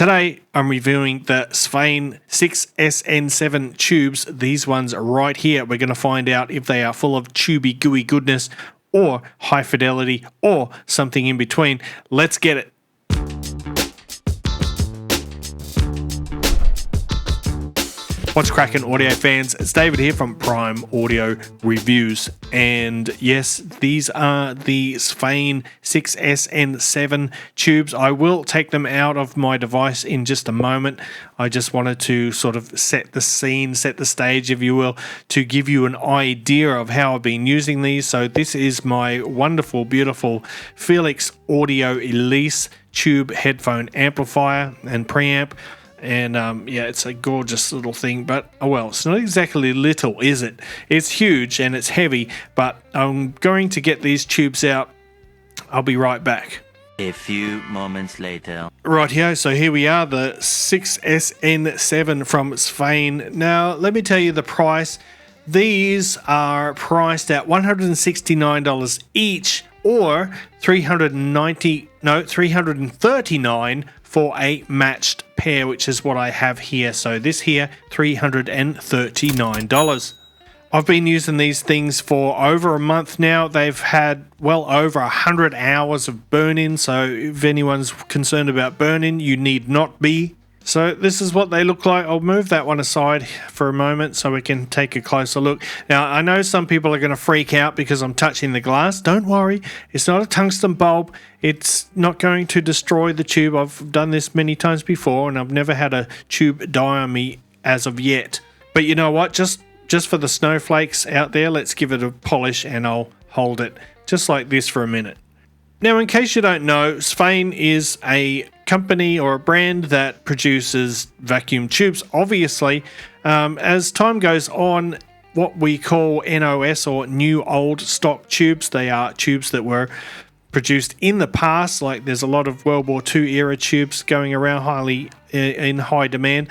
Today, I'm reviewing the PSVANE 6SN7 tubes. These ones right here. We're going to find out if they are full of tubey gooey goodness or high fidelity or something in between. Let's get it. What's cracking, audio fans? It's David here from Prime Audio Reviews. And yes, these are the PSVANE 6SN7 tubes. I will take them out of my device in just a moment. I just wanted to sort of set the scene, set the stage, if you will, to give you an idea of how I've been using these. So this is my wonderful, beautiful Felix Audio Elise tube headphone amplifier and preamp. And yeah, it's a gorgeous little thing, but oh well, it's not exactly little, is it? It's huge and it's heavy, but I'm going to get these tubes out. I'll be right back. A few moments later. Rightio, so here we are, the 6SN7 from PSVANE. Now, let me tell you the price. These are priced at $169 each, or $339 for a matched pair, which is what I have here. So this here, $339. I've been using these things for over a month now. They've had well over 100 hours of burn-in, so if anyone's concerned about burn-in, you need not be. So this is what they look like. I'll move that one aside for a moment so we can take a closer look. Now, I know some people are going to freak out because I'm touching the glass. Don't worry, it's not a tungsten bulb. It's not going to destroy the tube. I've done this many times before and I've never had a tube die on me as of yet. But you know what? Just for the snowflakes out there, let's give it a polish and I'll hold it just like this for a minute. Now, in case you don't know, PSVANE is a company or a brand that produces vacuum tubes. Obviously, as time goes on, what we call NOS or new old stock tubes, they are tubes that were produced in the past. Like there's a lot of World War II era tubes going around highly in high demand.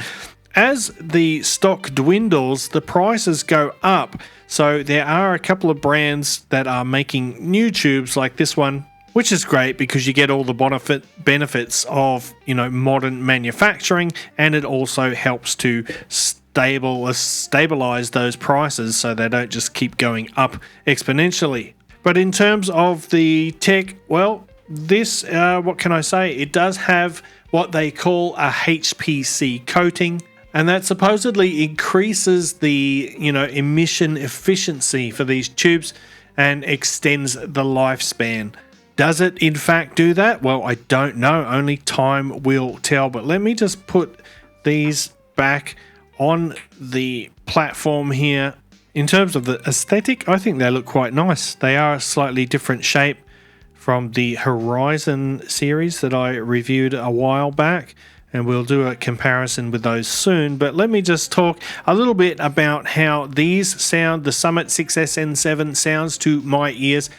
As the stock dwindles, the prices go up. So there are a couple of brands that are making new tubes like this one, which is great because you get all the benefits of, you know, modern manufacturing, and it also helps to stabilize those prices so they don't just keep going up exponentially. But in terms of the tech, well, this, what can I say? It does have what they call a HPC coating, and that supposedly increases the, you know, emission efficiency for these tubes and extends the lifespan. Does it in fact do that? Well, I don't know. Only time will tell. But let me just put these back on the platform here. In terms of the aesthetic, I think they look quite nice. They are a slightly different shape from the Horizon series that I reviewed a while back. And we'll do a comparison with those soon. But let me just talk a little bit about how these sound. The Summit 6SN7 sounds to my ears.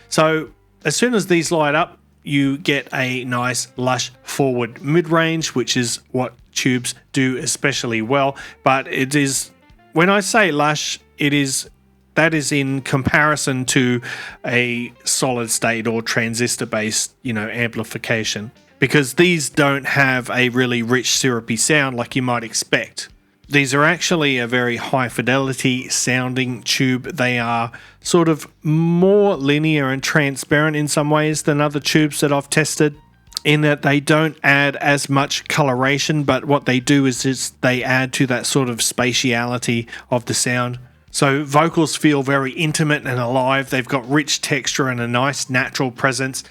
So as soon as these light up, you get a nice lush forward mid-range, which is what tubes do especially well. But it is, when I say lush, that is in comparison to a solid state or transistor based, you know, amplification, because these don't have a really rich syrupy sound like you might expect. These are actually a very high fidelity sounding tube. They are sort of more linear and transparent in some ways than other tubes that I've tested, in that they don't add as much coloration, but what they do is just they add to that sort of spatiality of the sound. So vocals feel very intimate and alive. They've got rich texture and a nice natural presence.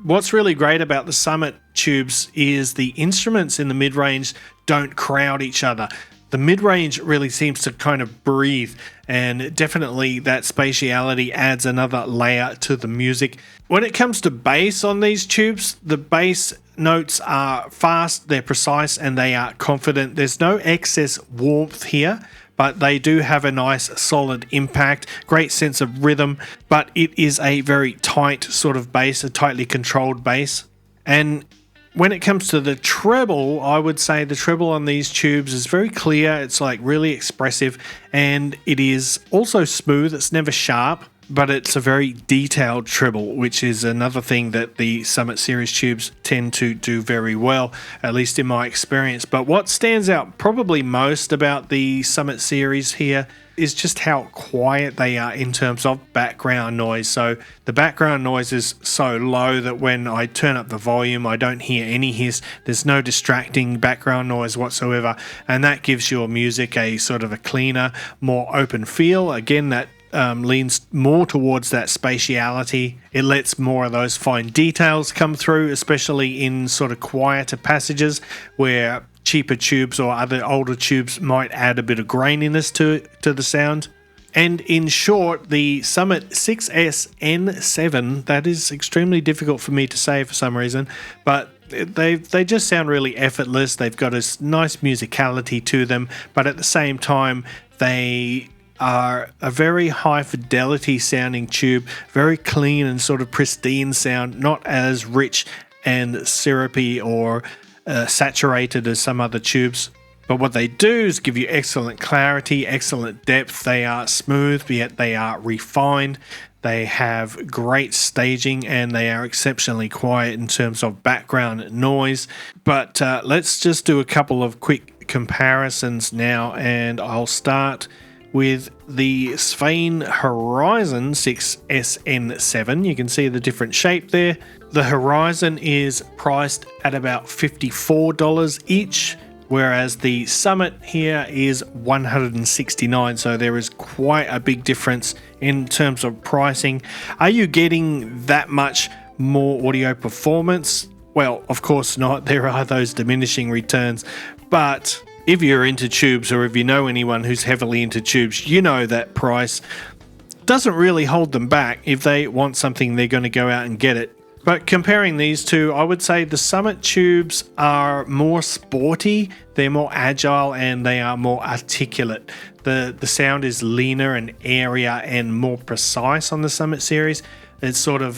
What's really great about the Summit tubes is the instruments in the mid-range don't crowd each other. The mid-range really seems to kind of breathe, and definitely that spatiality adds another layer to the music. When it comes to bass on these tubes, the bass notes are fast, they're precise, and they are confident. There's no excess warmth here, but they do have a nice solid impact, great sense of rhythm, but it is a very tight sort of bass, a tightly controlled bass. And when it comes to the treble, I would say the treble on these tubes is very clear. It's like really expressive, and it is also smooth. It's never sharp. but it's a very detailed treble, which is another thing that the Summit series tubes tend to do very well, at least in my experience. But what stands out probably most about the Summit series here is just how quiet they are in terms of background noise. So the background noise is so low that when I turn up the volume, I don't hear any hiss. There's no distracting background noise whatsoever, and that gives your music a sort of a cleaner, more open feel. Again, that leans more towards that spatiality. It lets more of those fine details come through, especially in sort of quieter passages where cheaper tubes or other older tubes might add a bit of graininess to the sound. And in short, the Summit 6S-N7, that is extremely difficult for me to say for some reason, but they just sound really effortless. They've got a nice musicality to them, but at the same time, they are a very high fidelity sounding tube, very clean and sort of pristine sound, not as rich and syrupy or saturated as some other tubes. But what they do is give you excellent clarity, excellent depth. They are smooth, yet they are refined. They have great staging, and they are exceptionally quiet in terms of background noise. But let's just do a couple of quick comparisons now, and I'll start with the PSVANE Horizon 6SN7. You can see the different shape there. The Horizon is priced at about $54 each, whereas the Summit here is $169. So there is quite a big difference in terms of pricing. Are you getting that much more audio performance? Well, of course not. There are those diminishing returns, but if you're into tubes, or if you know anyone who's heavily into tubes, you know that price doesn't really hold them back. If they want something, they're going to go out and get it. But comparing these two, I would say the Summit tubes are more sporty, they're more agile, and they are more articulate. The sound is leaner and airier and more precise on the Summit series. It sort of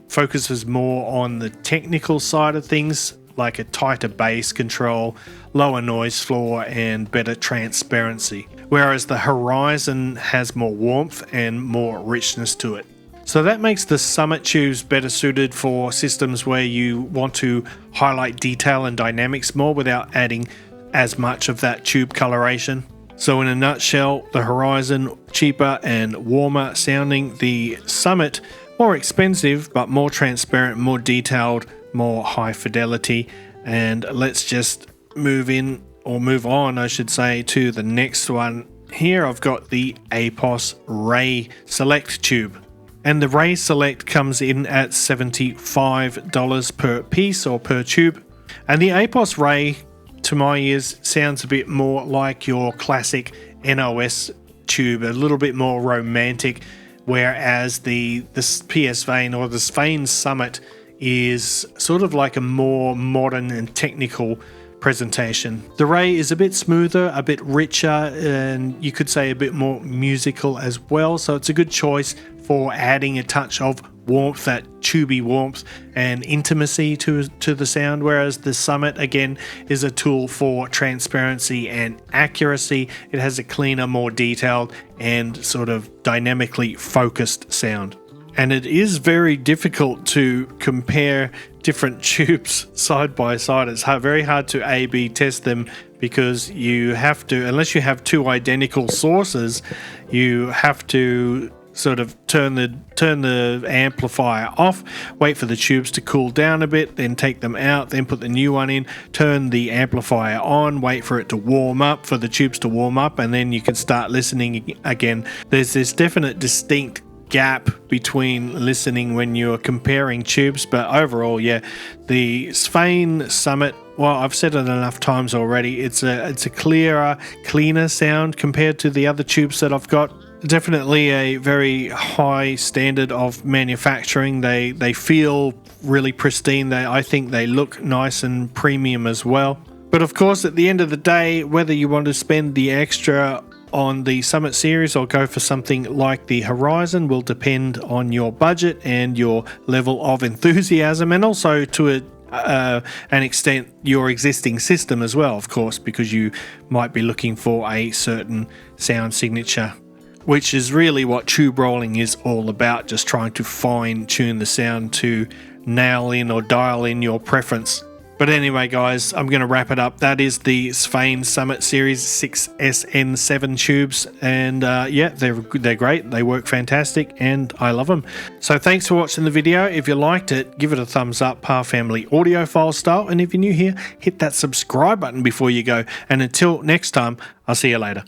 focuses more on the technical side of things, like a tighter bass control, lower noise floor, and better transparency. Whereas the Horizon has more warmth and more richness to it. So that makes the Summit tubes better suited for systems where you want to highlight detail and dynamics more without adding as much of that tube coloration. So in a nutshell, the Horizon cheaper and warmer sounding, the Summit more expensive but more transparent, more detailed, more high fidelity. And let's just move on, I should say, to the next one. Here I've got the APOS Ray Select tube. And the Ray Select comes in at $75 per piece or per tube. And the APOS Ray, to my ears, sounds a bit more like your classic NOS tube, a little bit more romantic, whereas the PSVANE or the PSVANE Summit is sort of like a more modern and technical presentation. The Ray is a bit smoother, a bit richer, and you could say a bit more musical as well. So it's a good choice for adding a touch of warmth, that tubey warmth and intimacy to the sound, whereas the Summit again is a tool for transparency and accuracy. It has a cleaner, more detailed and sort of dynamically focused sound. And it is very difficult to compare different tubes side by side. It's very hard to A/B test them because you have to, unless you have two identical sources, you have to sort of turn the amplifier off, wait for the tubes to cool down a bit, then take them out, then put the new one in, turn the amplifier on, wait for it to warm up, for the tubes to warm up, and then you can start listening again. There's this definite distinct gap between listening when you're comparing tubes, but overall, yeah, the PSVANE Summit, well, I've said it enough times already, it's a clearer, cleaner sound compared to the other tubes that I've got. Definitely a very high standard of manufacturing. They feel really pristine. I think they look nice and premium as well. But of course, at the end of the day, whether you want to spend the extra on the Summit series or go for something like the Horizon will depend on your budget and your level of enthusiasm, and also to an extent your existing system as well, of course, because you might be looking for a certain sound signature. which is really what tube rolling is all about, just trying to fine tune the sound to nail in or dial in your preference. But anyway, guys, I'm going to wrap it up. That is the PSVANE Summit Series 6SN7 tubes. And yeah, they're great. They work fantastic and I love them. So thanks for watching the video. If you liked it, give it a thumbs up, PA Family Audiophile style. And if you're new here, hit that subscribe button before you go. And until next time, I'll see you later.